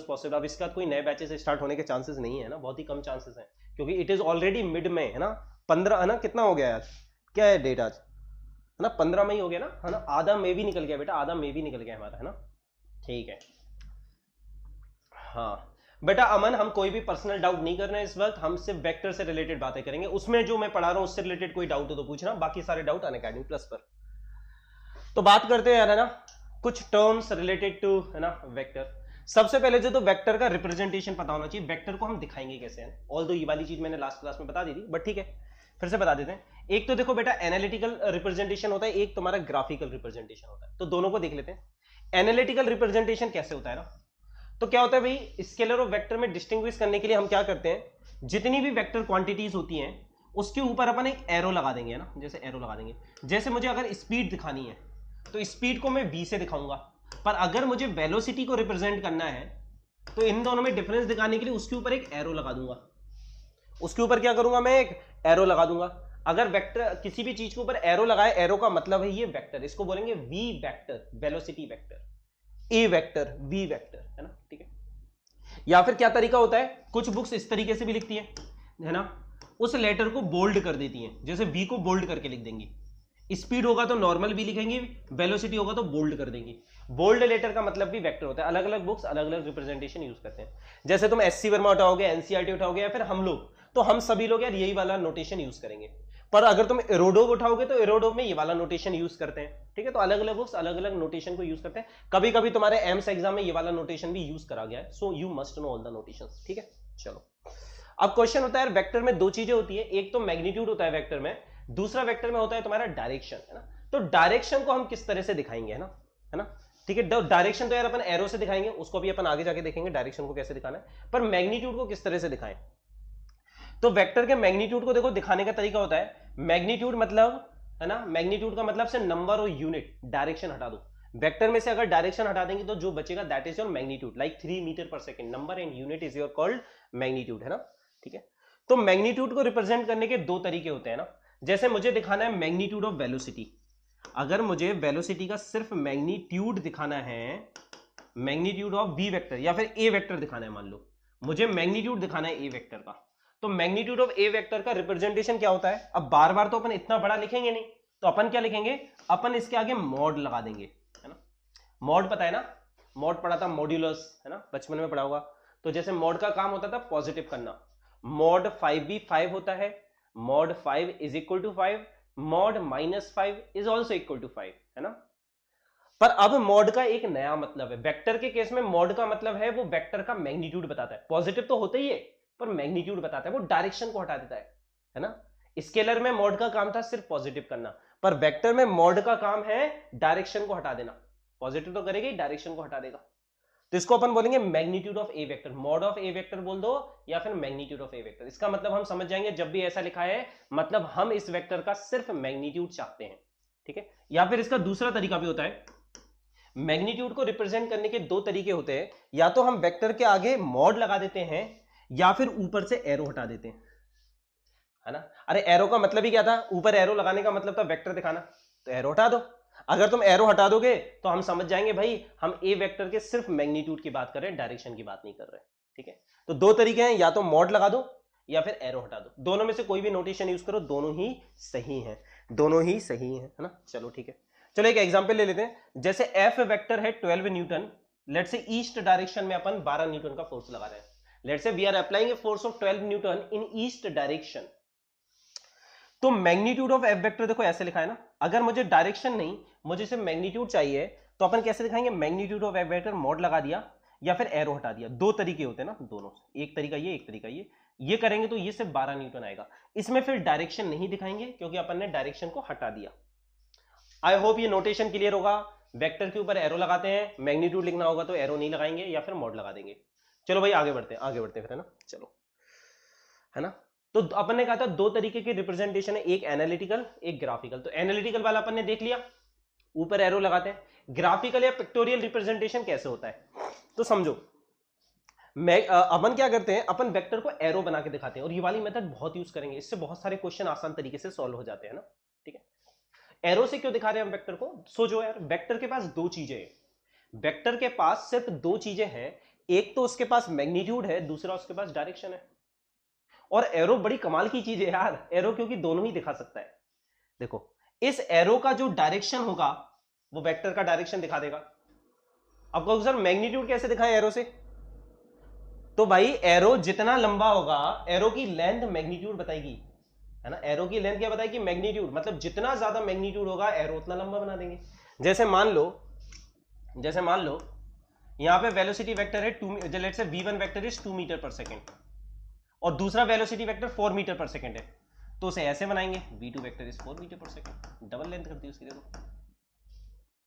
Possible. अब इसका कोई नए बैचेस स्टार्ट होने के चांसेस नहीं है ना, बहुत ही कम चांसेस हैं, क्योंकि इट इज ऑलरेडी मिड में है ना, 15 है ना, कितना हो गया आज, क्या है डेट आज, है ना, 15 मई हो गया ना, है ना, आधा मई भी निकल गया बेटा, आधा मई भी निकल गया हमारा, है ना, ठीक है। हाँ बेटा अमन, हम कोई भी पर्सनल डाउट नहीं कर रहे हैं इस वक्त, हम सिर्फ वेक्टर से रिलेटेड बातें करेंगे, उसमें जो मैं पढ़ा रहा हूं उससे रिलेटेड कोई डाउट हो तो पूछना, बाकी सारे डाउट अनअकैडमी प्लस पर। तो बात करते हैं यार, है ना, कुछ टर्म्स रिलेटेड टू, है ना, वेक्टर। सबसे पहले जो तो वेक्टर का रिप्रेजेंटेशन पता होना चाहिए, वेक्टर को हम दिखाएंगे कैसे हैं, ऑल दो ये वाली चीज मैंने लास्ट क्लास में बता दी थी, बट ठीक है फिर से बता देते हैं। एक तो देखो बेटा एनालिटिकल रिप्रेजेंटेशन होता है, एक तुम्हारा ग्राफिकल रिप्रेजेंटेशन होता है, तो दोनों को देख लेते हैं। एनालिटिकल रिप्रेजेंटेशन कैसे होता है ना, तो क्या होता है भाई, स्केलर और वेक्टर में डिस्टिंग्विश करने के लिए हम क्या करते हैं, जितनी भी वेक्टर क्वांटिटीज होती हैं उसके ऊपर अपन एक एरो लगा देंगे, है ना, जैसे एरो लगा देंगे। जैसे मुझे अगर स्पीड दिखानी है तो स्पीड को मैं v से दिखाऊंगा, पर अगर मुझे वेलोसिटी को रिप्रेजेंट करना है तो इन दोनों में डिफरेंस दिखाने के लिए उसके ऊपर एक एरो लगा दूंगा, उसके ऊपर क्या करूंगा मैं, एक एरो लगा दूंगा। अगर वेक्टर किसी भी चीज के ऊपर एरो लगाए, एरो का मतलब है ये वेक्टर, इसको बोलेंगे v vector, velocity vector, a vector, v vector, है ना, ठीक है। या फिर क्या तरीका होता है, कुछ बुक्स इस तरीके से भी लिखती है ना, उस लेटर को बोल्ड कर देती हैं, जैसे v को बोल्ड करके लिख देंगी, स्पीड होगा तो नॉर्मल भी लिखेंगे, वेलोसिटी होगा तो बोल्ड कर देंगे। बोल्ड लेटर का मतलब भी वेक्टर होता है, अलग अलग बुक्स अलग अलग रिप्रेजेंटेशन यूज करते हैं। जैसे तुम एससी वर्मा उठाओगे, एनसीईआरटी उठाओगे, या फिर हम लोग, तो हम सभी लोग यार यही वाला नोटेशन यूज करेंगे। पर अगर तुम एरोडोव उठाओगे तो एरोडोव में ये वाला नोटेशन यूज करते हैं, ठीक है। तो अलग अलग बुक्स अलग अलग नोटेशन को यूज करते हैं, कभी कभी तुम्हारे एम्स एग्जाम में ये वाला नोटेशन भी यूज करा गया है, so you must know all the notations, ठीक है। चलो अब क्वेश्चन होता है, वेक्टर में दो चीजें होती है, एक तो मैग्नीट्यूड होता है वेक्टर में, दूसरा वेक्टर में होता है तुम्हारा डायरेक्शन, है ना। तो डायरेक्शन को हम किस तरह से दिखाएंगे, है ना, ठीक है। डायरेक्शन तो यार अपन एरो से दिखाएंगे, उसको भी अपन आगे जाके देखेंगे डायरेक्शन को कैसे दिखाना है, पर मैग्नीट्यूड को किस तरह से दिखाएं। तो वेक्टर के मैग्नीट्यूड को देखो दिखाने का तरीका होता है, मैग्नीट्यूड मतलब, है ना, मैग्नीट्यूड का मतलब से नंबर और यूनिट, डायरेक्शन हटा दो, वेक्टर में से अगर डायरेक्शन हटा देंगे तो जो बचेगा that is your magnitude, like 3 metre per second, number and unit is your called magnitude, है ना, ठीक है। तो मैग्नीट्यूड को रिप्रेजेंट करने के दो तरीके होते हैं ना, जैसे मुझे दिखाना है मैग्नीट्यूड ऑफ वेलोसिटी, अगर मुझे वेलोसिटी का सिर्फ मैग्नीट्यूड दिखाना है, मैग्नीट्यूड ऑफ v वेक्टर या फिर a वेक्टर दिखाना है, मान लो मुझे मैग्नीट्यूड दिखाना है a वेक्टर का, तो मैग्नीट्यूड ऑफ a वेक्टर का रिप्रेजेंटेशन क्या होता है। अब बार बार तो अपन इतना बड़ा लिखेंगे नहीं, तो अपन क्या लिखेंगे, अपन इसके आगे मॉड लगा देंगे, है ना। मॉड पता है ना, मॉड पढ़ा था, मॉड्यूलस, है ना, बचपन में पढ़ा होगा। तो जैसे मॉड का काम होता था पॉजिटिव करना, मॉड 5 भी 5 होता है, mod 5 is equal to 5, mod -5 is also equal to 5, है ना। पर अब मॉड का एक नया मतलब है, वेक्टर के केस में मॉड का मतलब है वो वेक्टर का मैग्नीट्यूड बताता है, पॉजिटिव तो होता ही है पर मैग्नीट्यूड बताता है, वो डायरेक्शन को हटा देता है ना। स्केलर में मॉड का काम था सिर्फ पॉजिटिव करना, पर वेक्टर में मॉड का काम है डायरेक्शन को हटा देना, पॉजिटिव तो करेगा ही, डायरेक्शन को हटा देगा। तो इसको अपन बोलेंगे magnitude of A vector, mod of A vector बोल दो या फिर मैग्नीट्यूड ऑफ ए वेक्टर, इसका मतलब हम समझ जाएंगे जब भी ऐसा लिखा है मतलब हम इस वेक्टर का सिर्फ मैग्नीट्यूड चाहते हैं, ठीक है। या फिर इसका दूसरा तरीका भी होता है, मैग्नीट्यूड को रिप्रेजेंट करने के दो तरीके होते हैं, या तो हम वेक्टर के आगे मॉड लगा देते हैं या फिर ऊपर से एरो हटा देते हैं, है ना। अरे एरो का मतलब ही क्या था, ऊपर एरो लगाने का मतलब था वेक्टर दिखाना, तो एरो हटा दो। अगर तुम एरो हटा दोगे तो हम समझ जाएंगे भाई हम ए वेक्टर के सिर्फ मैग्नीट्यूड की बात कर रहे हैं, डायरेक्शन की बात नहीं कर रहे, ठीक है। तो दो तरीके हैं, या तो मॉड लगा दो या फिर एरो हटा दो, दोनों में से कोई भी नोटेशन यूज करो, दोनों ही सही है, दोनों ही सही है ना। चलो ठीक है, चलो एक एग्जांपल ले लेते हैं, जैसे एफ वेक्टर है 12 Newton, let's say east direction में अपन 12 न्यूटन का फोर्स लगा रहे हैं, let's say we are applying a force of 12 newton in east direction. तो मैग्नीट्यूड ऑफ एफ वेक्टर देखो ऐसे लिखा है ना, अगर मुझे डायरेक्शन नहीं मुझे सिर्फ मैग्नीट्यूड चाहिए, तो अपन कैसे दिखाएंगे, magnitude of F vector mod लगा दिया या फिर एरो हटा दिया, दो तरीके होते हैं ना दोनों से, एक तरीका ये एक तरीका ये करेंगे तो ये सिर्फ 12 न्यूटन आएगा, इसमें फिर डायरेक्शन नहीं दिखाएंगे क्योंकि अपन ने डायरेक्शन को हटा दिया। आई होप ये नोटेशन क्लियर होगा, वेक्टर के ऊपर एरो लगाते हैं, मैग्नीट्यूड लिखना होगा तो एरो नहीं लगाएंगे या फिर मॉड लगा देंगे। चलो भाई आगे बढ़ते हैं फिर, है ना, चलो, है ना। तो अपन ने कहा था दो तरीके की रिप्रेजेंटेशन है, एक एनालिटिकल एक ग्राफिकल, तो एनालिटिकल वाला अपन ने देख लिया, ऊपर एरो लगाते हैं। ग्राफिकल या पिक्टोरियल रिप्रेजेंटेशन कैसे होता है, तो समझो अपन क्या करते हैं, अपन वेक्टर को एरो बना के दिखाते हैं, और ये वाली मेथड बहुत यूज करेंगे, इससे बहुत सारे क्वेश्चन आसान तरीके से सॉल्व हो जाते हैं ना, ठीक है। एरो से क्यों दिखा रहे हैं हम वेक्टर को, सोचो यार वेक्टर के पास दो चीजें हैं, वेक्टर के पास सिर्फ दो चीजें हैं, एक तो उसके पास मैग्नीट्यूड है, दूसरा उसके पास डायरेक्शन है। और एरो बड़ी कमाल की चीज है यार, एरो क्योंकि दोनों ही दिखा सकता है। देखो इस एरो का जो डायरेक्शन होगा वो वेक्टर का डायरेक्शन दिखा देगा। अब कहोगे सर मैग्नीट्यूड कैसे दिखाएं एरो से? तो भाई एरो जितना लंबा होगा, एरो की लेंथ मैग्नीट्यूड बताएगी, है ना। एरो की लेंथ क्या बताएगी? मैग्नीट्यूड। मतलब जितना ज्यादा मैग्नीट्यूड होगा एरो उतना लंबा बना देंगे। जैसे मान लो यहां पे वेलोसिटी वेक्टर है 2, let's say v1 vector is 2 metre per second और दूसरा velocity vector 4 metre per second है, तो उसे ऐसे बनाएंगे v2 vector is 4 metre per second, double length कर दी उसकी। देखो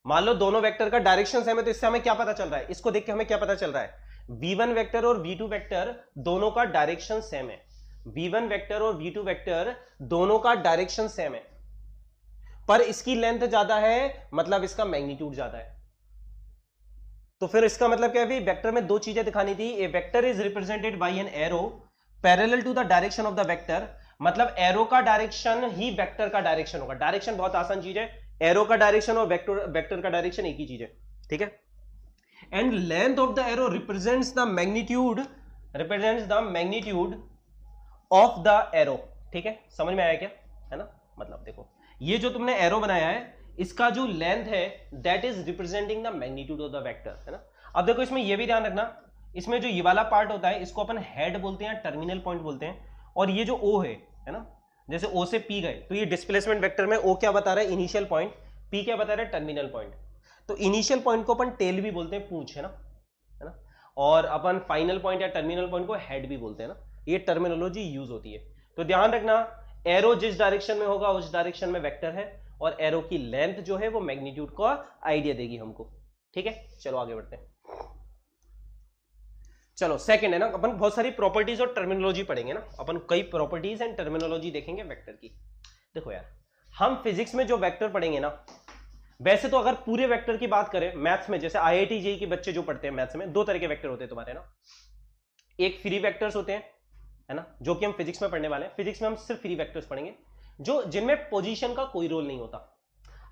मान लो दोनों वेक्टर का डायरेक्शन सेम है, तो इससे हमें क्या पता चल रहा है? इसको देख के हमें क्या पता चल रहा है? v1 वेक्टर और v2 वेक्टर दोनों का डायरेक्शन सेम है। v1 वेक्टर और v2 वेक्टर दोनों का डायरेक्शन सेम है, पर इसकी लेंथ ज्यादा है, मतलब इसका मैग्नीट्यूड ज्यादा है। तो फिर इसका मतलब क्या है? वेक्टर में दो चीजें दिखानी थी। A vector is represented by an arrow parallel to the direction of the vector, मतलब एरो का डायरेक्शन ही वेक्टर का डायरेक्शन होगा। डायरेक्शन बहुत आसान चीज है, एरो का डायरेक्शन और वेक्टर का डायरेक्शन एक ही चीज है, ठीक है। And length of the arrow represents the magnitude of the arrow, ठीक है। समझ में आया क्या? है ना। मतलब देखो ये जो तुमने एरो बनाया है, इसका जो लेंथ है that is representing the magnitude of the vector, है ना। अब देखो इसमें ये भी ध्यान रखना, इसमें जो ये वाला पार्ट होता है इसको अपन हेड बोलते हैं, टर्मिनल पॉइंट बोलते हैं, और ये जो ओ है ना, जैसे ओ से पी गए तो ये डिस्प्लेसमेंट वेक्टर में ओ क्या बता रहा है? Initial point. पी क्या बता रहा है? Terminal point. तो इनिशियल पॉइंट को अपन टेल भी बोलते हैं, पूंछ, है ना। और अपन फाइनल पॉइंट या टर्मिनल पॉइंट को हेड भी बोलते हैं ना। ये टर्मिनोलॉजी यूज होती है। तो ध्यान रखना, एरो जिस डायरेक्शन में होगा उस डायरेक्शन में वेक्टर है, और एरो की लेंथ जो है वो मैग्नीट्यूड का आइडिया देगी हमको, ठीक है। चलो आगे बढ़ते हैं। चलो सेकंड है ना, अपन बहुत सारी प्रॉपर्टीज और टर्मिनोलॉजी पढ़ेंगे ना, अपन कई प्रॉपर्टीज एंड टर्मिनोलॉजी देखेंगे वेक्टर की। देखो यार हम फिजिक्स में जो वेक्टर पढ़ेंगे ना, वैसे तो अगर पूरे वेक्टर की बात करें मैथ्स में, जैसे IIT JEE के बच्चे जो पढ़ते हैं मैथ्स में, दो तरह के वेक्टर होते हैं तुम्हारे ना। एक फ्री वेक्टर्स होते हैं, है ना, जो कि हम फिजिक्स में पढ़ने वाले हैं। फिजिक्स में हम सिर्फ फ्री वेक्टर्स पढ़ेंगे जो जिनमें पोजीशन का कोई रोल नहीं होता।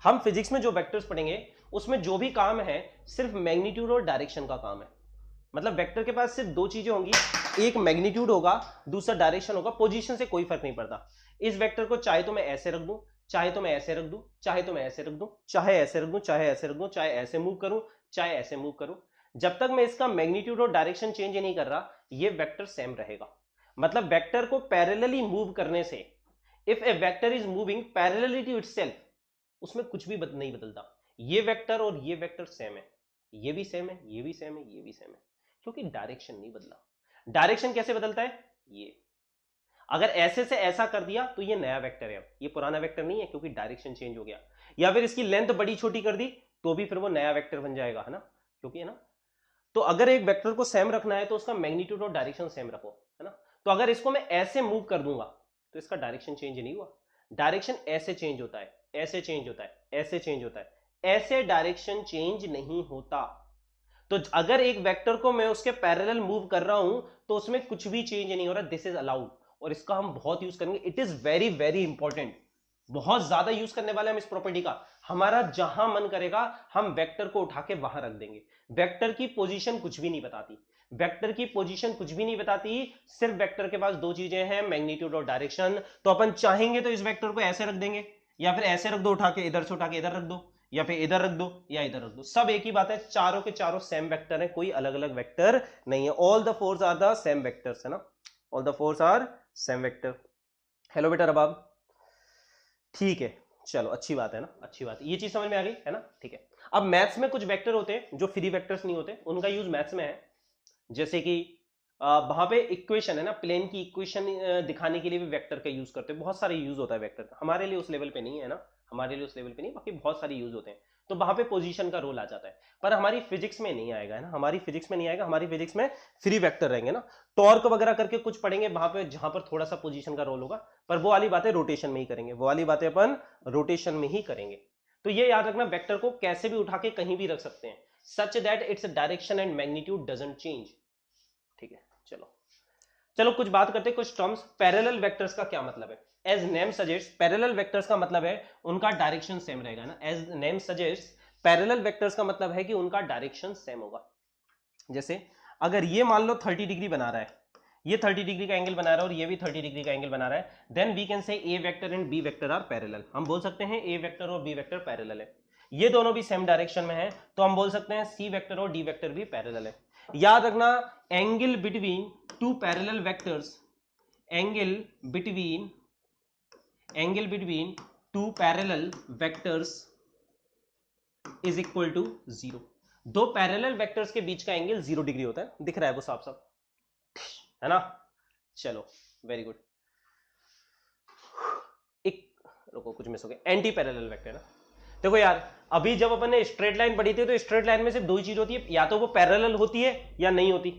हम फिजिक्स में जो वेक्टर्स पढ़ेंगे उसमें जो भी काम है सिर्फ मैग्नीट्यूड और डायरेक्शन का काम है। मतलब वेक्टर के पास सिर्फ दो चीजें होंगी, एक मैग्नीट्यूड होगा, दूसरा डायरेक्शन होगा। पोजीशन से कोई फर्क नहीं पड़ता। इस वेक्टर को चाहे तो मैं ऐसे रख दूं, चाहे तो मैं ऐसे रख दूं, चाहे तो मैं ऐसे रख दूं, चाहे ऐसे रख दूं, चाहे ऐसे रख दूं, चाहे ऐसे मूव करूं, चाहे ऐसे मूव करूं, जब तक मैं इसका मैग्नीट्यूड और डायरेक्शन चेंज नहीं कर रहा ये वेक्टर सेम रहेगा। मतलब वेक्टर को पैरेलली मूव करने से, if a vector is moving parallelly to itself, उसमें कुछ भी नहीं बदलता। ये वेक्टर और ये वेक्टर सेम है, ये भी सेम है, ये भी सेम है, ये भी सेम है, क्योंकि डायरेक्शन नहीं बदला। डायरेक्शन कैसे बदलता है? ये अगर ऐसे से ऐसा कर दिया तो ये नया वेक्टर है, ये पुराना वेक्टर नहीं है, क्योंकि डायरेक्शन चेंज हो गया। या फिर इसकी लेंथ बड़ी छोटी कर दी तो भी फिर वो नया वेक्टर बन जाएगा, है ना, क्योंकि, है ना। तो अगर एक वेक्टर को सेम रखना है तो उसका मैग्नीट्यूड और डायरेक्शन सेम रखो, है ना। तो अगर इसको मैं ऐसे मूव कर दूंगा तो इसका डायरेक्शन चेंज नहीं हुआ। डायरेक्शन ऐसे चेंज होता है, ऐसे चेंज होता है, ऐसे चेंज होता है, ऐसे डायरेक्शन चेंज नहीं होता। तो अगर एक वेक्टर को मैं उसके पैरेलल मूव कर रहा हूं तो उसमें कुछ भी चेंज नहीं हो रहा, दिस इज अलाउड। और इसका हम बहुत यूज करेंगे, it is very very important, बहुत ज्यादा यूज करने वाले हम इस प्रॉपर्टी का। हमारा जहां मन करेगा हम वेक्टर को उठा के वहां रख देंगे। वेक्टर की पोजीशन कुछ भी नहीं बताती, वेक्टर की पोजीशन कुछ भी नहीं बताती, सिर्फ वेक्टर के पास दो चीजें हैं, मैग्नीट्यूड और डायरेक्शन। तो अपन चाहेंगे तो इस वेक्टर को ऐसे रख देंगे, या फिर ऐसे रख दो उठा के, इधर से उठा के इधर रख दो, या फिर इधर रख दो या इधर रख दो, सब एक ही बात है। चारों के चारों सेम वेक्टर है, कोई अलग अलग वेक्टर नहीं है। All the force are the same vectors, है ना, all the force are same vector. Hello बेटा रबाब, ठीक है, चलो अच्छी बात है ना, अच्छी बात है, ये चीज समझ में आ गई, है ना, ठीक है। अब मैथ्स में कुछ वेक्टर होते हैं जो फ्री वेक्टर्स नहीं होते, उनका यूज मैथ्स में है। जैसे कि वहां पे इक्वेशन है ना, प्लेन की इक्वेशन दिखाने के लिए भी वेक्टर का यूज करते हैं। बहुत सारे यूज होता है वेक्टर का, हमारे लिए उस लेवल पे नहीं है ना, हमारे लिए उस लेवल पे नहीं, बाकी बहुत सारे यूज होते हैं। तो वहां पे पोजीशन का रोल आ जाता है, पर हमारी फिजिक्स में नहीं आएगा, है ना, हमारी फिजिक्स में नहीं आएगा। हमारी फिजिक्स में फ्री वेक्टर रहेंगे ना, टॉर्क वगैरह करके कुछ पढ़ेंगे वहां पे, जहां पर थोड़ा सा पोजीशन का रोल होगा, पर वो वाली बातें रोटेशन में ही करेंगे, वो वाली बातें अपन रोटेशन में ही करेंगे। तो ये याद रखना, वेक्टर को कैसे भी उठा के कहीं भी रख सकते हैं, such that its direction and magnitude doesn't change, ठीक है। चलो चलो कुछ बात करते हैं, कुछ टर्म्स। पैरेलल वेक्टर्स का क्या मतलब है? As name suggest, parallel vectors का मतलब है उनका डायरेक्शन सेम रहेगा ना। As name suggest, parallel vectors का मतलब है कि उनका डायरेक्शन सेम होगा। जैसे अगर ये मान लो 30 डिग्री बना रहा है, ये 30 डिग्री का एंगल बना रहा है और ये भी 30 डिग्री का एंगल बना रहा है, then we can say A vector and B vector are parallel. हम बोल सकते हैं ए वेक्टर और बी वेक्टर पैरेलल है, ये दोनों भी सेम डायरेक्शन में है, तो हम बोल सकते हैं सी वेक्टर और डी वेक्टर भी पैरेलल है। याद रखना, angle between two parallel vectors, angle between two parallel vectors is equal to 0। दो पैरेलल वेक्टर्स के बीच का एंगल 0 डिग्री होता है, दिख रहा है वो साफ साफ, है ना। चलो वेरी गुड। एक रुको, कुछ मिस हो गया, एंटी पैरेलल वेक्टर ना। देखो यार, अभी जब अपन ने स्ट्रेट लाइन पढ़ी थी तो स्ट्रेट लाइन में सिर्फ दो ही चीज होती है, या तो वो पैरेलल होती है या नहीं होती।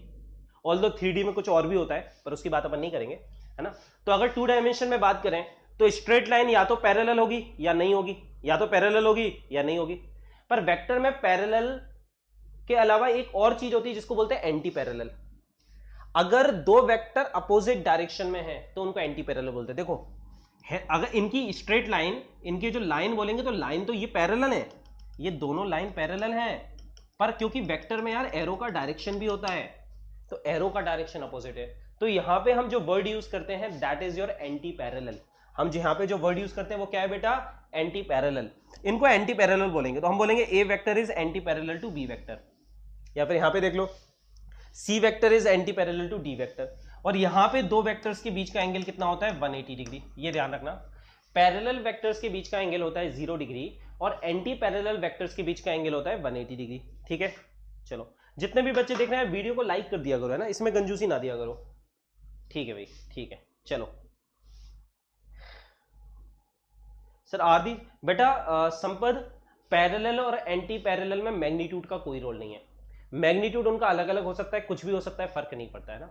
ऑल्दो 3D में कुछ और भी होता है, पर उसकी बात अपन नहीं करेंगे, है ना। तो अगर 2 डायमेंशन में बात करें तो स्ट्रेट लाइन या तो पैरेलल होगी या नहीं होगी, या तो पैरेलल होगी या नहीं होगी। पर वेक्टर में पैरेलल के अलावा एक और चीज होती है जिसको बोलते हैं एंटी पैरेलल। अगर दो वेक्टर अपोजिट डायरेक्शन में है तो उनको एंटी पैरेलल बोलते हैं। देखो है, अगर इनकी स्ट्रेट लाइन, इनकी जो लाइन बोलेंगे तो लाइन तो ये पैरेलल है, ये दोनों लाइन पैरेलल है, पर क्योंकि वेक्टर में यार एरो का डायरेक्शन भी होता है, तो एरो का डायरेक्शन अपोजिट है, तो यहां पे हम जो वर्ड यूज करते हैं that is your anti parallel. हम यहां पे जो वर्ड यूज करते हैं वो क्या है बेटा, एंटी पैरेलल। इनको एंटी पैरेलल बोलेंगे, तो हम बोलेंगे A vector is anti parallel to B vector, या फिर यहां पे देख लो C vector is anti parallel to D vector. और यहां पे दो वेक्टर्स के बीच का एंगल कितना होता है, 180 डिग्री। ये ध्यान रखना, पैरेलल वेक्टर्स के बीच का एंगल होता है 0 डिग्री और एंटी पैरेलल वेक्टर्स के बीच का एंगल होता है 180 डिग्री। ठीक है, चलो जितने भी बच्चे देख रहे हैं वीडियो को लाइक कर दिया करो, है ना, इसमें कंजूसी ना दिया करो। ठीक है भाई, ठीक है। चलो सर आदि बेटा संपद, पैरेलल और एंटी पैरेलल में मैग्नीट्यूड का कोई रोल नहीं है। मैग्नीट्यूड उनका अलग अलग हो सकता है, कुछ भी हो सकता है, फर्क नहीं पड़ता, है ना।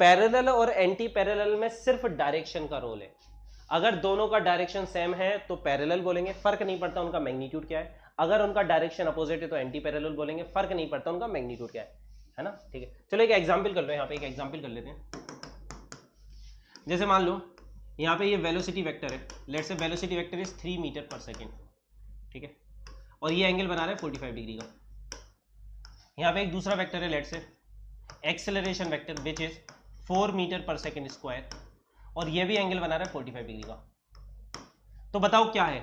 पैरेलल और एंटी पैरेलल में सिर्फ डायरेक्शन का रोल है। अगर दोनों का डायरेक्शन सेम है तो पैरेलल बोलेंगे, फर्क नहीं पड़ता उनका मैग्नीट्यूड क्या है। अगर उनका डायरेक्शन अपोजिट है तो एंटी पैरेलल बोलेंगे, फर्क नहीं पड़ता उनका मैग्नीट्यूड क्या है ना। ठीक है, चलो एक एग्जांपल कर लो, यहाँ पे एक एग्जांपल कर लेते हैं। जैसे मान लो यहाँ पे ये वेलोसिटी वेक्टर है, let's say velocity vector is 3 metre per second, ठीक है, और ये एंगल बना रहा है 45 डिग्री का। यहाँ पे एक दूसरा वेक्टर है, let's say acceleration vector which is 4 metre per second square, और ये भी एंगल बना रहा है 45 डिग्री का। तो बताओ क्या है,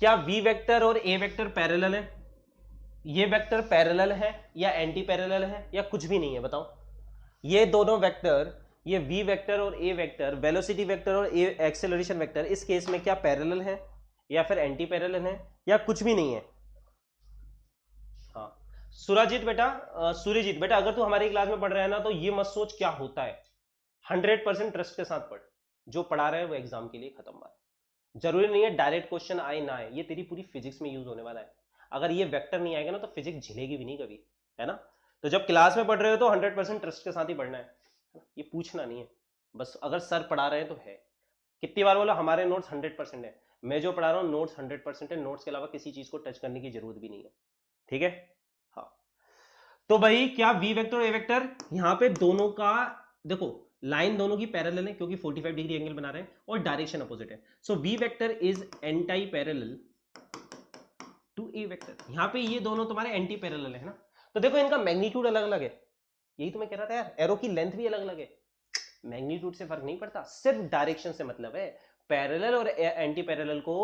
क्या वी वेक्टर और ए वेक्टर पैरेलल है, ये वेक्टर पैरेलल है या एंटी पैरेलल है, या कुछ भी नहीं है। बताओ ये दोनों वेक्टर, ये वी वेक्टर और ए वेक्टर, वेलोसिटी वेक्टर और ए एक्सेलरेशन वेक्टर, इस केस में क्या पैरेलल है या फिर एंटी पैरेलल है, या कुछ भी नहीं है। हाँ सुरजीत बेटा, सूर्यजीत बेटा, अगर तू हमारी क्लास में पढ़ रहा है ना तो ये मत सोच क्या होता है, 100% ट्रस्ट के साथ पढ़, जो पढ़ा रहे हैं वो एग्जाम के लिए खत्म बात। जरूरी नहीं है डायरेक्ट क्वेश्चन आए ना आए, ये तेरी पूरी फिजिक्स में यूज होने वाला है। अगर ये वेक्टर नहीं आएगा ना तो फिजिक्स झेलेगी भी नहीं कभी, है ना। तो जब क्लास में पढ़ रहे हो तो 100% ट्रस्ट के साथ ही पढ़ना है, ये पूछना नहीं है बस, अगर सर पढ़ा रहे हैं तो है। कितनी बार बोला हमारे नोट्स 100% है, मैं जो पढ़ा रहा हूँ नोट्स 100% है, नोट्स के अलावा किसी चीज को टच करने की जरूरत भी नहीं है, ठीक है। हाँ तो भाई क्या वी वेक्टर और ए वेक्टर, यहाँ पे दोनों का देखो लाइन दोनों की पैरेलल है क्योंकि 45 डिग्री एंगल बना रहे हैं और डायरेक्शन अपोजिट है, so V vector is anti parallel to A vector. यहाँ पे ये दोनों तुम्हारे एंटी पैरेलल है ना, तो देखो इनका मैग्नीट्यूड अलग अलग है, यही तो मैं कह रहा था यार, एरो की लेंथ भी अलग अलग है, मैग्नीट्यूड से फर्क नहीं पड़ता, सिर्फ डायरेक्शन से मतलब है। पैरेलल और एंटी पैरेलल को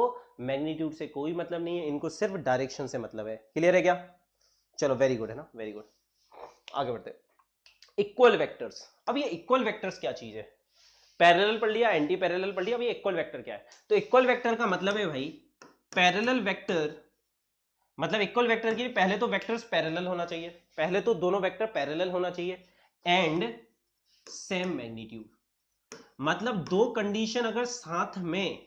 मैग्नीट्यूड से कोई मतलब नहीं है, इनको सिर्फ डायरेक्शन से मतलब है। क्लियर है क्या? चलो वेरी गुड, है ना, वेरी गुड। आगे बढ़ते। इक्वल वेक्टर्स, अब ये इक्वल वेक्टर्स क्या चीज है? पैरेलल पढ़ लिया, एंटी पैरेलल पढ़ लिया, अब ये इक्वल वेक्टर क्या है? तो इक्वल वेक्टर का मतलब है भाई, पैरेलल वेक्टर मतलब इक्वल वेक्टर के लिए पहले तो वेक्टर्स पैरेलल होना चाहिए, पहले तो दोनों वेक्टर पैरेलल होना चाहिए एंड सेम मैग्नीट्यूड। मतलब दो कंडीशन अगर साथ में,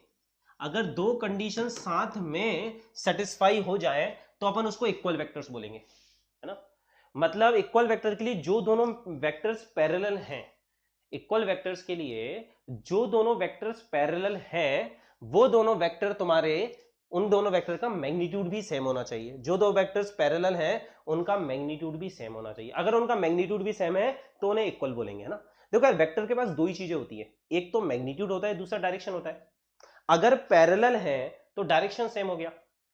अगर दो कंडीशन साथ में सेटिस्फाई हो जाए तो अपन उसको इक्वल वेक्टर्स बोलेंगे, है ना। मतलब इक्वल वेक्टर के लिए जो दोनों वेक्टर्स पैरेलल हैं, इक्वल वेक्टर्स के लिए जो दोनों वेक्टर्स पैरेलल हैं, वो दोनों वेक्टर तुम्हारे, उन दोनों वेक्टर का मैग्नीट्यूड भी सेम होना चाहिए। जो दो वेक्टर्स पैरेलल हैं उनका मैग्नीट्यूड भी सेम होना चाहिए। अगर उनका मैग्नीट्यूड भी सेम है तो उन्हें इक्वल बोलेंगे, है ना। देखो यार वेक्टर के पास दो ही चीजें होती है, एक तो मैग्नीट्यूड होता है, दूसरा डायरेक्शन होता है। अगर पैरेलल है तो डायरेक्शन सेम हो गया,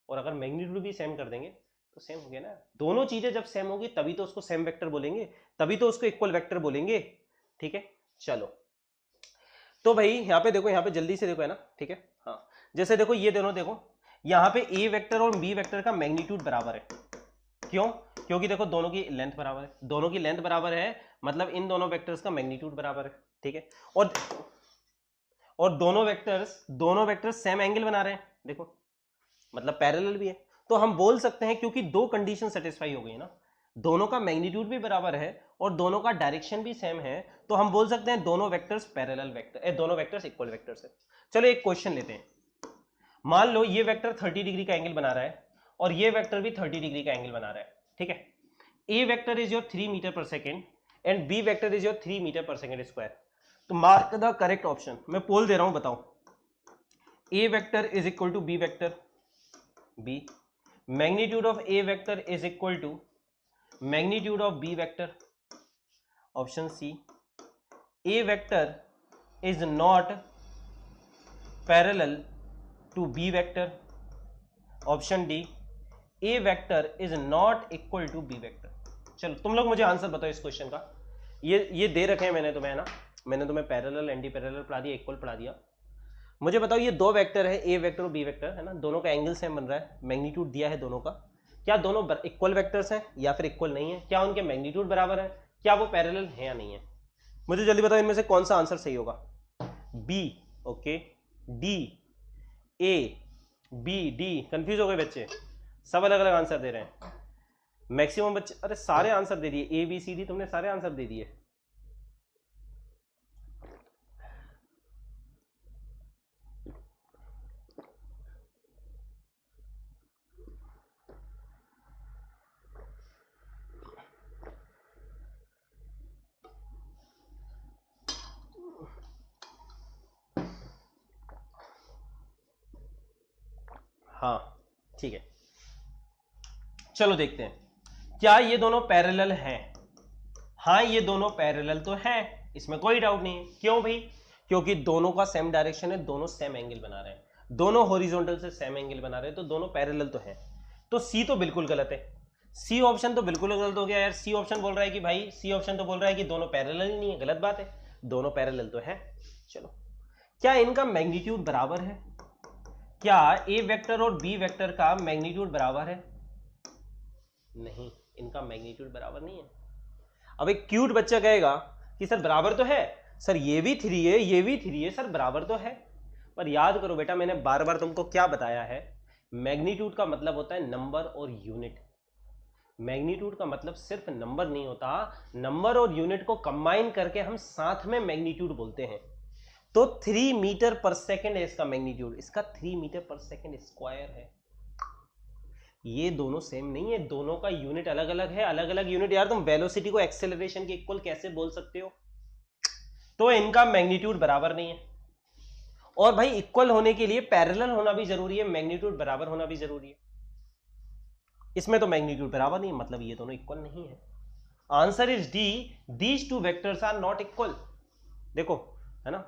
और अगर मैग्नीट्यूड भी सेम कर देंगे तो सेम हो गया ना, दोनों चीजें जब सेम होगी तभी तो उसको सेम वेक्टर बोलेंगे, तभी तो उसको इक्वल वेक्टर बोलेंगे। ठीक है, चलो तो भाई यहाँ पे देखो, यहाँ पे जल्दी से देखो है ना, ठीक है। हाँ, जैसे देखो ये दोनों देखो, यहाँ पे ए वेक्टर और बी वेक्टर का मैग्नीट्यूड बराबर है। क्यों? क्योंकि देखो दोनों की लेंथ बराबर है, दोनों की लेंथ बराबर है, मतलब इन दोनों वेक्टर्स का मैग्नीट्यूड बराबर है। ठीक है, और दोनों वेक्टर्स सेम एंगल बना रहे हैं, देखो मतलब पैरेलल भी है। तो हम बोल सकते हैं, क्योंकि दो कंडीशन सेटिस्फाई हो गई ना, दोनों का मैग्नीट्यूड भी बराबर है और दोनों का डायरेक्शन भी सेम है, तो हम बोल सकते हैं दोनों वेक्टर्स पैरेलल वेक्टर, दोनों वेक्टर्स इक्वल वेक्टर्स है। चलो एक क्वेश्चन लेते हैं। मान लो ये वेक्टर 30 डिग्री का एंगल बना रहा है और ये वेक्टर भी 30 डिग्री का एंगल बना रहा है। ठीक है, A vector is your 3 metre per second and B vector is your 3 metre per second square. तो मार्क द करेक्ट ऑप्शन। मैं पोल दे रहा हूं, बताओ। A vector is equal to B vector, B magnitude of A vector is equal to magnitude of B vector. Option C, A vector is not parallel to B vector. Option D, A vector is not equal to B vector. चलो तुम लोग मुझे answer बताओ इस question का। ये दे रखे हैं मैंने तुम्हें, है ना, मैंने तुम्हें पैरेलल एंटी पैरेलल पढ़ा दिया, इक्वल पढ़ा दिया। मुझे बताओ ये दो वेक्टर है, ए वेक्टर और बी वेक्टर, है ना, दोनों का एंगल सेम बन रहा है, मैग्नीट्यूड दिया है दोनों का, क्या दोनों इक्वल वेक्टर्स हैं या फिर इक्वल नहीं है, क्या उनके मैग्नीट्यूड बराबर है, क्या वो पैरेलल है या नहीं है। मुझे जल्दी बताओ इनमें से कौन सा आंसर सही होगा। बी, ओके, डी, ए, बी, डी। कंफ्यूज हो गए बच्चे, सब अलग अलग आंसर दे रहे हैं मैक्सिमम बच्चे। अरे सारे आंसर दे दिए, ए बी सी डी, तुमने सारे आंसर दे दिए। हाँ ठीक है, चलो देखते हैं क्या ये दोनों पैरेलल हैं। हाँ ये दोनों पैरेलल तो हैं, इसमें कोई डाउट नहीं है। क्यों भाई? क्योंकि दोनों का सेम डायरेक्शन है, दोनों सेम एंगल बना रहे हैं, दोनों हॉरिजॉन्टल से सेम एंगल बना रहे हैं, तो दोनों पैरेलल तो हैं। तो सी तो बिल्कुल गलत है, सी ऑप्शन तो बिल्कुल गलत हो गया यार। सी ऑप्शन बोल रहा है कि भाई, सी ऑप्शन तो बोल रहा है कि दोनों पैरेलल ही नहीं है, गलत बात है, दोनों पैरेलल तो है। चलो, क्या इनका मैग्नीट्यूड बराबर है? क्या ए वेक्टर और बी वेक्टर का मैग्नीट्यूड बराबर है? नहीं, इनका मैग्नीट्यूड बराबर नहीं है। अब एक क्यूट बच्चा कहेगा कि सर बराबर तो है, सर ये भी 3 है, ये भी 3 है, सर बराबर तो है। पर याद करो बेटा, मैंने बार बार तुमको क्या बताया है, मैग्नीट्यूड का मतलब होता है नंबर और यूनिट। मैग्नीट्यूड का मतलब सिर्फ नंबर नहीं होता, नंबर और यूनिट को कंबाइन करके हम साथ में मैग्नीट्यूड बोलते हैं। तो 3 मीटर पर सेकेंड है इसका मैग्नीट्यूड, इसका 3 मीटर पर सेकेंड स्क्वायर है। ये दोनों सेम नहीं है, दोनों का यूनिट अलग अलग है, अलग अलग यूनिट। यार तुम वेलोसिटी को एक्सेलरेशन के इक्वल कैसे बोल सकते हो? तो इनका मैग्नीट्यूड बराबर नहीं है। और भाई इक्वल होने के लिए पैरेलल होना भी जरूरी है, मैग्नीट्यूड बराबर होना भी जरूरी है। इसमें तो मैग्नीट्यूड बराबर नहीं, मतलब ये दोनों इक्वल नहीं है। Answer is D, these two vectors are not equal. देखो है ना,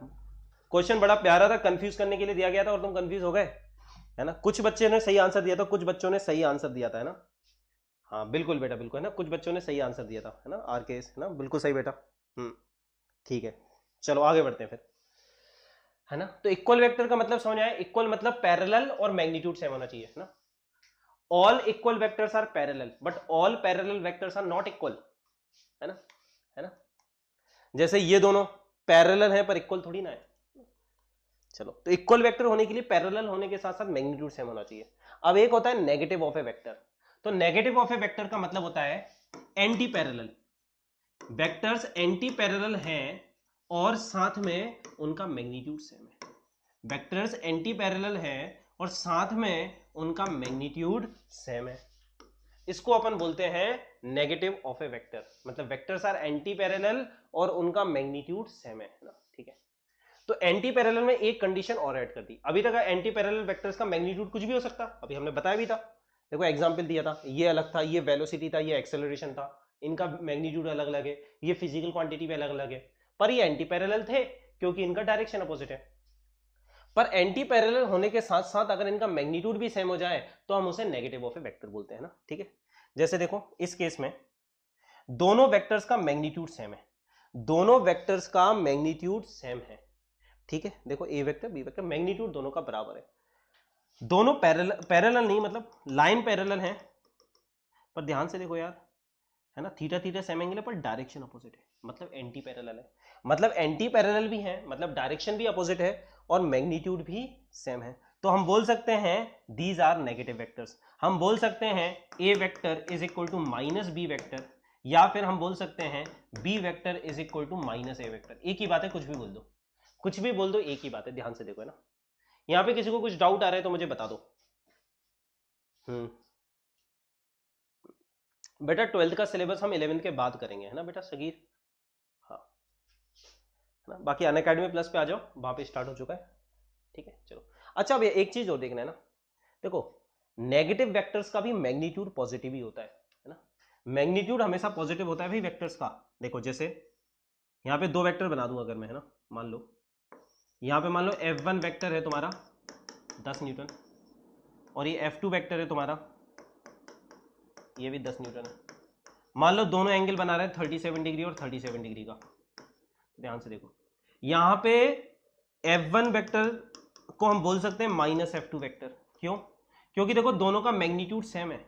क्वेश्चन बड़ा प्यारा था, कंफ्यूज करने के लिए दिया गया था और तुम कंफ्यूज हो गए, है ना। कुछ बच्चे ने सही आंसर दिया था, कुछ बच्चों ने सही आंसर दिया था, है ना। हाँ बिल्कुल बेटा, बिल्कुल, है ना, कुछ बच्चों ने सही आंसर दिया था, है ना, आर के एस, है ना, बिल्कुल सही बेटा। ठीक है, चलो आगे बढ़ते हैं फिर, है ना। तो इक्वल वेक्टर का मतलब समझ आया, इक्वल मतलब पैरेलल और मैग्नीट्यूड सेम होना चाहिए, है ना। All equal vectors are parallel but all parallel vectors are not equal, है ना, है ना। जैसे ये दोनों पैरेलल है पर इक्वल थोड़ी ना है। चलो, तो इक्वल वेक्टर होने के लिए पैरेलल होने के साथ साथ मैग्नीट्यूड सेम होना चाहिए। अब एक होता है नेगेटिव ऑफ ए वेक्टर। तो नेगेटिव ऑफ ए वेक्टर का मतलब होता है anti parallel. Vectors anti parallel हैं और साथ में उनका मैग्नीट्यूड सेम है। वेक्टर्स एंटी पैरेलल हैं और साथ में उनका मैग्नीट्यूड सेम है, इसको अपन बोलते हैं नेगेटिव ऑफ ए वेक्टर। मतलब वेक्टर्स आर एंटी पैरेलल और उनका मैग्नीट्यूड सेम है ना, ठीक है। तो एंटी पैरेलल में एक कंडीशन और ऐड कर दी। अभी तक एंटी पैरेलल वेक्टर्स का मैग्नीट्यूड कुछ भी हो सकता, अभी हमने बताया भी था। देखो एग्जांपल दिया था, ये अलग था, ये वेलोसिटी था, ये एक्सेलरेशन था, इनका मैग्नीट्यूड अलग अलग है, ये फिजिकल क्वांटिटी भी अलग अलग है, पर ये एंटी पैरेलल थे क्योंकि इनका डायरेक्शन अपोजिट है। पर एंटी पैरेलल होने के साथ साथ अगर इनका मैग्नीट्यूड भी सेम हो जाए तो हम उसे नेगेटिव ऑफ ए वेक्टर बोलते हैं ना, ठीक है। जैसे देखो इस केस में दोनों वेक्टर्स का मैग्नीट्यूड सेम है, दोनों वेक्टर्स का मैग्नीट्यूड सेम है, ठीक है। देखो ए वेक्टर बी वेक्टर मैग्नीट्यूड दोनों का बराबर है, दोनों पैरेलल नहीं मतलब लाइन पैरेलल है, पर ध्यान से देखो यार, है ना, थीटा थीटा सेम एंगल है पर डायरेक्शन अपोजिट है, मतलब एंटी पैरेलल है, मतलब एंटी पैरेलल भी है, मतलब डायरेक्शन भी अपोजिट है और मैग्नीट्यूड भी सेम है। तो हम बोल सकते हैं दीज आर नेगेटिव वेक्टर्स। हम बोल सकते हैं A vector is equal to minus B vector, या फिर हम बोल सकते हैं B vector is equal to minus A vector. एक ही बात है, कुछ भी बोल दो, कुछ भी बोल दो, एक ही बात है। ध्यान से देखो, है ना। यहां पे किसी को कुछ डाउट आ रहा है तो मुझे बता दो। बेटा 12th का सिलेबस हम 11th के बाद करेंगे, है ना बेटा सगीर, हाँ, है ना। बाकी अनअकैडमी प्लस पे आ जाओ, वहां पे स्टार्ट हो चुका है, ठीक है। चलो अच्छा, अब एक चीज और देखना है ना, देखो नेगेटिव वेक्टर्स का भी मैग्नीट्यूड पॉजिटिव ही होता है ना। मैग्नीट्यूड हमेशा पॉजिटिव होता है भाई वेक्टर्स का। देखो जैसे यहाँ पे दो वेक्टर बना दूं अगर मैं, है ना, मान लो यहाँ पे मान लो F1 वेक्टर है तुम्हारा 10 न्यूटन और ये F2 वेक्टर है तुम्हारा, ये भी 10 न्यूटन है। मान लो दोनों एंगल बना रहे हैं 37 डिग्री और 37 डिग्री का। ध्यान से देखो, यहाँ पे F1 वेक्टर को हम बोल सकते हैं माइनस F2 वेक्टर। क्यों? क्योंकि देखो दोनों का मैग्नीट्यूड सेम है,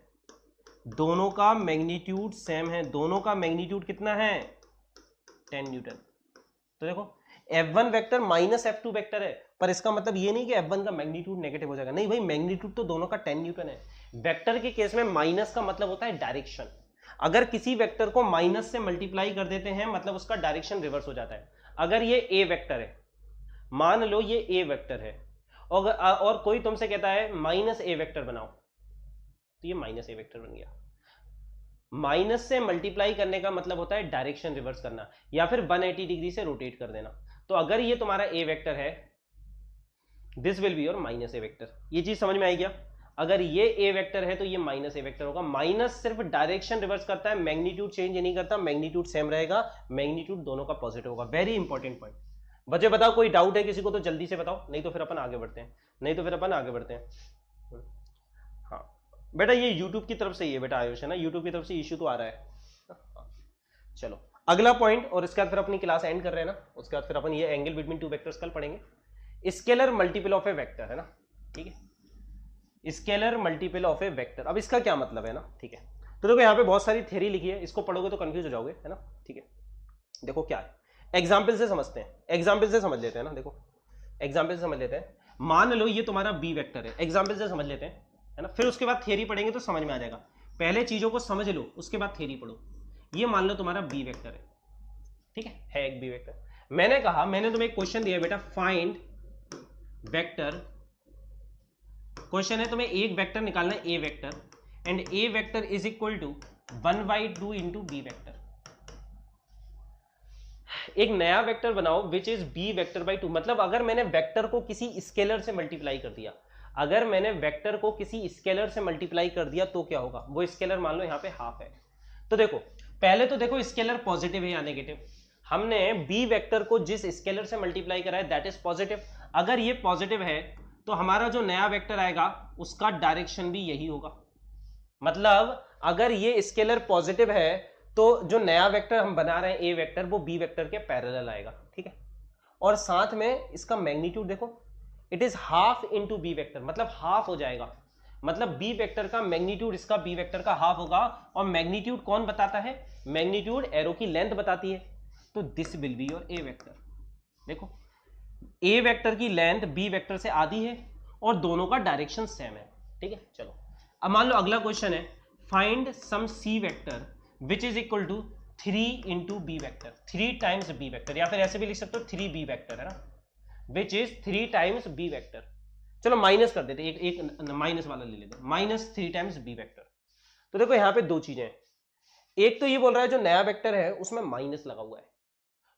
दोनों का मैग्नीट्यूड सेम है, दोनों का मैग्नीट्यूड कितना है 10 न्यूटन। तो देखो F1 vector minus F2 vector है, पर इसका मतलब ये नहीं कि F1 का मैग्नीट्यूड नेगेटिव हो जाएगा, नहीं भाई, मैग्नीट्यूड तो दोनों का 10 न्यूटन है। वेक्टर के केस में माइनस का मतलब होता है डायरेक्शन। अगर किसी वेक्टर को माइनस से मल्टीप्लाई कर देते हैं मतलब उसका डायरेक्शन रिवर्स हो जाता है। अगर ये ए वेक्टर है, मान लो ये ए वेक्टर है, और कोई तुमसे कहता है माइनस ए वेक्टर बनाओ, तो ये माइनस ए वेक्टर बन गया। माइनस से मल्टीप्लाई करने का मतलब होता है डायरेक्शन रिवर्स करना, या फिर 180 डिग्री से रोटेट कर देना। तो अगर ये तुम्हारा ए वेक्टर है, this will be your minus A vector. ये चीज समझ में आई क्या? अगर ये ए वेक्टर है तो ये माइनस ए वेक्टर होगा। माइनस सिर्फ डायरेक्शन रिवर्स करता है, मैग्नीट्यूड चेंज नहीं करता, मैग्नीट्यूड सेम रहेगा, मैग्नीट्यूड दोनों का पॉजिटिव होगा। Very important point. बच्चे बताओ, कोई डाउट है किसी को तो जल्दी से बताओ, नहीं तो फिर अपन आगे बढ़ते हैं, हाँ बेटा, ये यूट्यूब की तरफ से ही है बेटा आयुष, है ना, यूट्यूब की तरफ से इश्यू तो आ रहा है। चलो अगला पॉइंट, और इसके बाद फिर अपनी क्लास एंड कर रहे हैं ना, उसके बाद फिर अपन ये एंगल बिटवीन टू वेक्टर्स कल पढ़ेंगे। Scalar multiple of A vector, है ना, ठीक है, scalar multiple of A vector. अब इसका क्या मतलब है ना, ठीक है। तो देखो यहाँ पे बहुत सारी थ्योरी लिखी है, इसको पढ़ोगे तो कंफ्यूज हो जाओगे, है ना, ठीक है। देखो क्या है, एग्जाम्पल से समझते हैं, एग्जाम्पल से समझ लेते हैं ना। देखो एग्जाम्पल से समझ लेते हैं, मान लो ये तुम्हारा बी वेक्टर है, एग्जाम्पल से समझ लेते हैं, है ना, फिर उसके बाद थियरी पढ़ेंगे तो समझ में आ जाएगा। पहले चीजों को समझ लो, उसके बाद थियरी पढ़ो। ये मान लो तुम्हारा बी वेक्टर है, ठीक है एक बी वेक्टर। मैंने कहा, मैंने तुम्हें एक क्वेश्चन दिया बेटा, फाइंड वेक्टर। क्वेश्चन है तुम्हें एक वेक्टर निकालना है A vector, and A vector is equal to 1/2 into B vector. एक नया वेक्टर बनाओ which is B vector by 2। मतलब अगर मैंने वेक्टर को किसी स्केलर से मल्टीप्लाई कर दिया, अगर मैंने वेक्टर को किसी स्केलर से मल्टीप्लाई कर दिया तो क्या होगा, वो स्केलर मान लो यहाँ पे हाफ है। तो देखो पहले तो देखो स्केलर पॉजिटिव है या नेगेटिव। हमने बी वेक्टर को जिस स्केलर से मल्टीप्लाई करा है दैट इज पॉजिटिव। अगर ये पॉजिटिव है तो हमारा जो नया वेक्टर आएगा उसका डायरेक्शन भी यही होगा। मतलब अगर ये स्केलर पॉजिटिव है तो जो नया वेक्टर हम बना रहे हैं ए वेक्टर, वो बी वेक्टर के पैरेलल आएगा, ठीक है। और साथ में इसका मैग्नीट्यूड देखो, it is half into B vector, मतलब हाफ हो जाएगा। मतलब बी वेक्टर का मैग्नीट्यूड इसका बी वेक्टर का हाफ होगा। और मैग्नीट्यूड कौन बताता है? मैग्नीट्यूड एरो की लेंथ बताती है। तो this will be your A vector. देखो ए वेक्टर की लेंथ बी वेक्टर से आधी है और दोनों का डायरेक्शन सेम है, ठीक है। चलो अब मान लो अगला क्वेश्चन है, find some C vector which is equal to 3 into B vector, 3 times B vector, या फिर ऐसे भी लिख सकते हो 3 बी वेक्टर, है ना, which is 3 times B vector. चलो माइनस कर देते, एक माइनस वाला ले लेते, -3 टाइम्स बी वेक्टर। तो देखो यहाँ पे दो चीजें हैं, एक तो ये बोल रहा है जो नया वेक्टर है उसमें माइनस लगा हुआ है,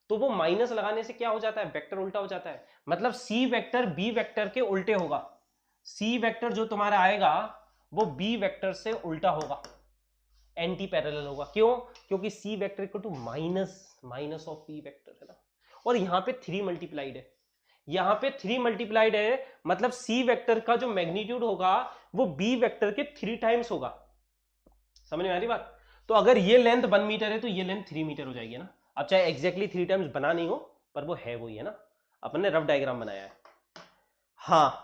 तो वो माइनस लगाने से क्या हो जाता है, वेक्टर उल्टा हो जाता है। मतलब सी वेक्टर बी वेक्टर के उल्टे होगा। सी वेक्टर जो तुम्हारा आएगा वो बी वेक्टर से उल्टा होगा, एंटी पैरेलल होगा। क्यों? क्योंकि C vector equal to minus of B vector, है ना। और यहाँ पे 3 मल्टीप्लाइड है, यहां पे 3 मल्टीप्लाइड है, मतलब सी वेक्टर का जो मैग्नीट्यूड होगा वो बी वेक्टर के 3 टाइम्स होगा। समझ में आ रही बात? तो अगर ये लेंथ 1 मीटर है तो ये लेंथ 3 मीटर हो जाएगी ना। अब चाहे एग्जैक्टली 3 टाइम्स बना नहीं हो, पर वो है वही है ना, अपन ने रफ डायग्राम बनाया है। हाँ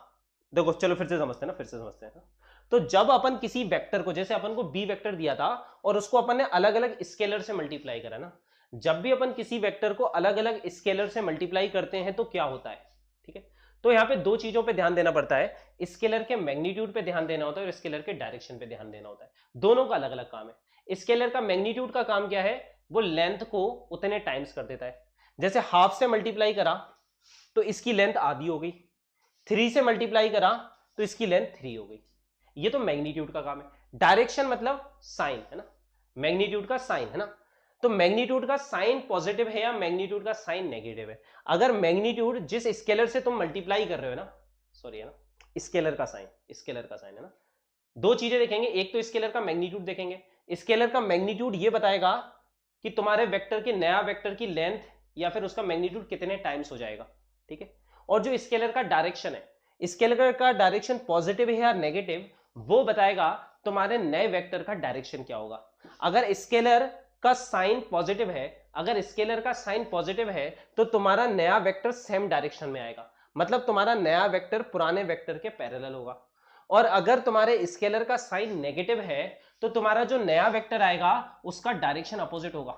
देखो, चलो फिर से समझते हैं ना, फिर से समझते हैं। तो जब अपन किसी वेक्टर को, जैसे अपन को बी वेक्टर दिया था और उसको अपन ने अलग अलग स्केलर से मल्टीप्लाई करा ना, जब भी अपन किसी वेक्टर को अलग अलग स्केलर से मल्टीप्लाई करते हैं तो क्या होता है, ठीक है। तो यहाँ पे दो चीजों पे ध्यान देना पड़ता है, स्केलर के मैग्नीट्यूड पे ध्यान देना होता है और स्केलर के डायरेक्शन पे ध्यान देना होता है। दोनों का अलग अलग काम है। स्केलर का मैग्नीट्यूड का काम क्या है, वो लेंथ को उतने टाइम्स कर देता है। जैसे हाफ से मल्टीप्लाई करा तो इसकी लेंथ आधी हो गई, 3 से मल्टीप्लाई करा तो इसकी लेंथ 3 हो गई। ये तो मैग्नीट्यूड का काम है। डायरेक्शन मतलब साइन है ना, मैग्नीट्यूड का साइन है ना। तो मैग्नीट्यूड का साइन पॉजिटिव है या मैग्नीट्यूड का साइन नेगेटिव है? अगर मैग्नीट्यूड जिस स्केलर से तुम मल्टीप्लाई कर रहे हो ना, सॉरी है ना, स्केलर का साइन है ना। दो चीजें देखेंगे, एक तो स्केलर का मैग्नीट्यूड देखेंगे। स्केलर का मैग्नीट्यूड ये बताएगा कि तुम्हारे वेक्टर की, नया वेक्टर की लेंथ या फिर उसका मैग्नीट्यूड कितने टाइम्स हो जाएगा, ठीक है। और जो स्केलर का डायरेक्शन है, स्केलर का डायरेक्शन पॉजिटिव है या नेगेटिव, वो बताएगा तुम्हारे नए वेक्टर का डायरेक्शन क्या होगा। अगर स्केलर का साइन पॉजिटिव है, अगर स्केलर का साइन पॉजिटिव है तो तुम्हारा नया वेक्टर सेम डायरेक्शन में आएगा, मतलब तुम्हारा नया वेक्टर पुराने वेक्टर के पैरेलल होगा। और अगर तुम्हारे स्केलर का साइन नेगेटिव है तो तुम्हारा जो नया वेक्टर आएगा उसका डायरेक्शन अपोजिट होगा,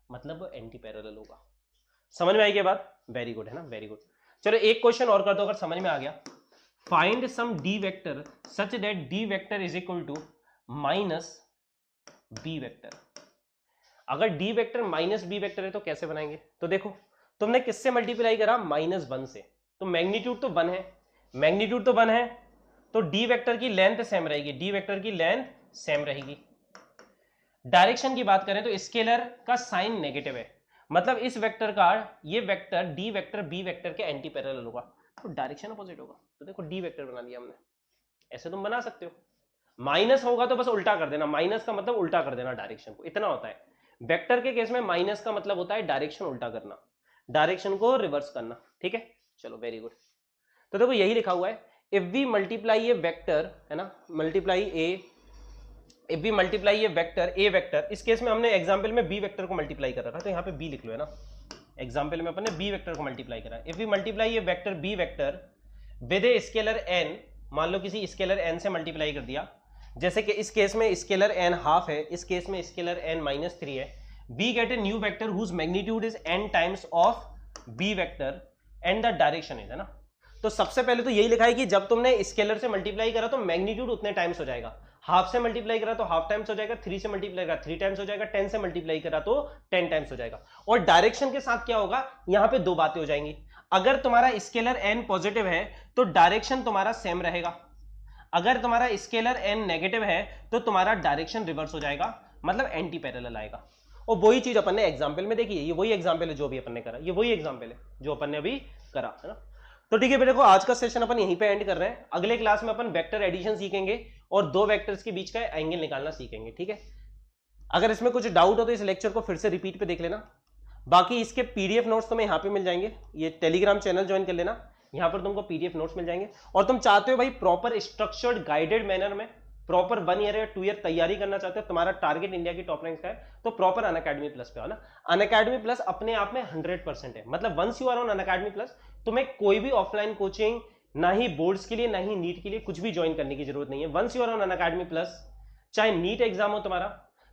मतलब वो एंटी पैरेलल होगा। समझ में आई क्या बात? वेरी गुड है ना, वेरी गुड। चलो एक क्वेश्चन और कर दो अगर समझ में आ गया। Find some D vector such that D vector is equal to minus B vector. अगर D vector minus B vector है तो कैसे बनाएंगे? तो देखो, तुमने किससे मल्टीप्लाई करा? -1 से। तो मैग्नीट्यूड तो 1 है, मैग्नीट्यूड तो 1 है, तो डी वेक्टर की लेंथ सेम रहेगी, डी वेक्टर की लेंथ सेम रहेगी। डायरेक्शन की बात करें तो स्केलर का साइन नेगेटिव है, मतलब इस वेक्टर का, ये vector D vector B vector के एंटी पैरेलल होगा, तो डायरेक्शन अपोजिट होगा। तो देखो डी वेक्टर बना दिया हमने। ऐसे तुम बना सकते हो, माइनस होगा तो बस उल्टा कर देना, माइनस का मतलब उल्टा कर देना डायरेक्शन को, इतना होता है। वेक्टर के केस में माइनस का मतलब होता है डायरेक्शन उल्टा करना, डायरेक्शन को रिवर्स करना, ठीक है। चलो वेरी गुड। तो देखो यही लिखा हुआ है, if we multiply a vector, है ना, if we multiply a vector, a vector, इस केस में हमने एग्जांपल में बी वेक्टर को मल्टीप्लाई कर रखा है तो यहाँ पे बी लिख लो, है ना। एग्जांपल में अपन ने बी वेक्टर को मल्टीप्लाई करा। If we multiply a vector B vector with a scalar N, मान लो किसी स्केलर एन से मल्टीप्लाई कर दिया, जैसे कि इस केस में स्केलर एन हाफ है, इस केस में स्केलर एन -3 है। We get a new vector whose magnitude is N times of B vector and the direction is, है ना। तो सबसे पहले तो यही लिखा है कि जब तुमने स्केलर से मल्टीप्लाई करा तो मैग्नीट्यूड उतने टाइम्स हो जाएगा, हाफ से मल्टीप्लाई करा तो हाफ टाइम्स हो जाएगा, 3 से मल्टीप्लाई करा 3 टाइम्स हो जाएगा, 10 से मल्टीप्लाई करा तो 10 टाइम्स हो जाएगा। और डायरेक्शन के साथ क्या होगा, यहां पे दो बातें हो जाएंगी। अगर तुम्हारा स्केलर एन पॉजिटिव है तो डायरेक्शन तुम्हारा सेम रहेगा, अगर तुम्हारा स्केलर एन नेगेटिव है तो तुम्हारा डायरेक्शन रिवर्स हो जाएगा, मतलब एंटी पैरेलल आएगा। और वही चीज अपन ने एग्जांपल में देखी है, ये वही एग्जांपल है जो भी अपन ने करा, ये वही एग्जांपल है जो अपन ने अभी करा, है ना। तो ठीक है, देखो आज का सेशन अपन यहीं पे एंड कर रहे हैं। अगले क्लास में अपन वेक्टर एडिशन सीखेंगे और दो वेक्टर्स के बीच का एंगल निकालना सीखेंगे, ठीक है। अगर इसमें कुछ डाउट हो तो इस लेक्चर को फिर से रिपीट पे देख लेना। बाकी इसके पीडीएफ नोट्स तुम्हें यहाँ पे मिल जाएंगे, ये टेलीग्राम चैनल ज्वाइन कर लेना, यहाँ पर तुमको पीडीएफ नोट्स मिल जाएंगे। और तुम चाहते हो भाई प्रॉपर स्ट्रक्चर्ड गाइडेड मैनर में प्रॉपर 1 ईयर या 2 ईयर तैयारी करना चाहते हो, तुम्हारा टारगेट इंडिया की टॉप रैंक का है, तो प्रॉपर अनअकैडमी प्लस पे आओ ना। अनअकैडमी प्लस अपने आप में 100% है, मतलब once you are on Unacademy plus तुम्हें कोई भी ऑफलाइन कोचिंग, ना ही बोर्ड्स के लिए ना ही नीट के लिए कुछ भी ज्वाइन करने की जरूरत नहीं है। Once you are on Unacademy plus, चाहे नीट एग्जाम हो तुम्हारा,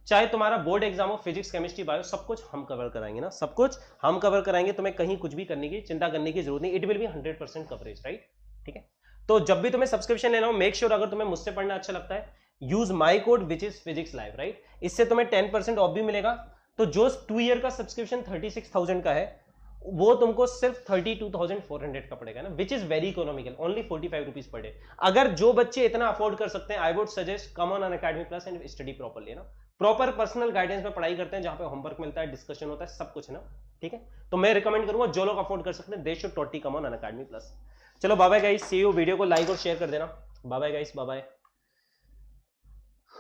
चाहे तुम्हारा बोर्ड एग्जाम हो, फिजिक्स केमिस्ट्री बायो, सब कुछ हम कवर कराएंगे ना, सब कुछ हम कवर कराएंगे। तुम्हें कहीं कुछ भी करने की चिंता करने की जरूरत नहीं, it will be 100% coverage, right, ठीक है। तो जब भी तुम्हें सब्सक्रिप्शन लेना हो, मेक श्योर अगर तुम्हें मुझसे पढ़ना अच्छा लगता है, use my code which is physics live, right, इससे तुम्हें 10% ऑफ भी मिलेगा। तो जो 2 ईयर का सब्सक्रिप्शन 36,000 का है वो तुमको सिर्फ 32,400 का पड़ेगा ना, which is very economical, only 45 rupees per day. अगर जो बच्चे इतना अफोर्ड कर सकते हैं, I would suggest come on Unacademy plus and study properly, ना। प्रॉपर पर्सनल गाइडेंस में पढ़ाई करते हैं, जहां पे होमवर्क मिलता है, डिस्कशन होता है, सब कुछ है ना, ठीक है। तो मैं रिकमेंड करूंगा जो लोग अफोर्ड कर सकते हैं, they should totally come on Unacademy plus. चलो bye bye guys, see you. Video को लाइक और शेयर कर देना। Bye bye guys, bye bye.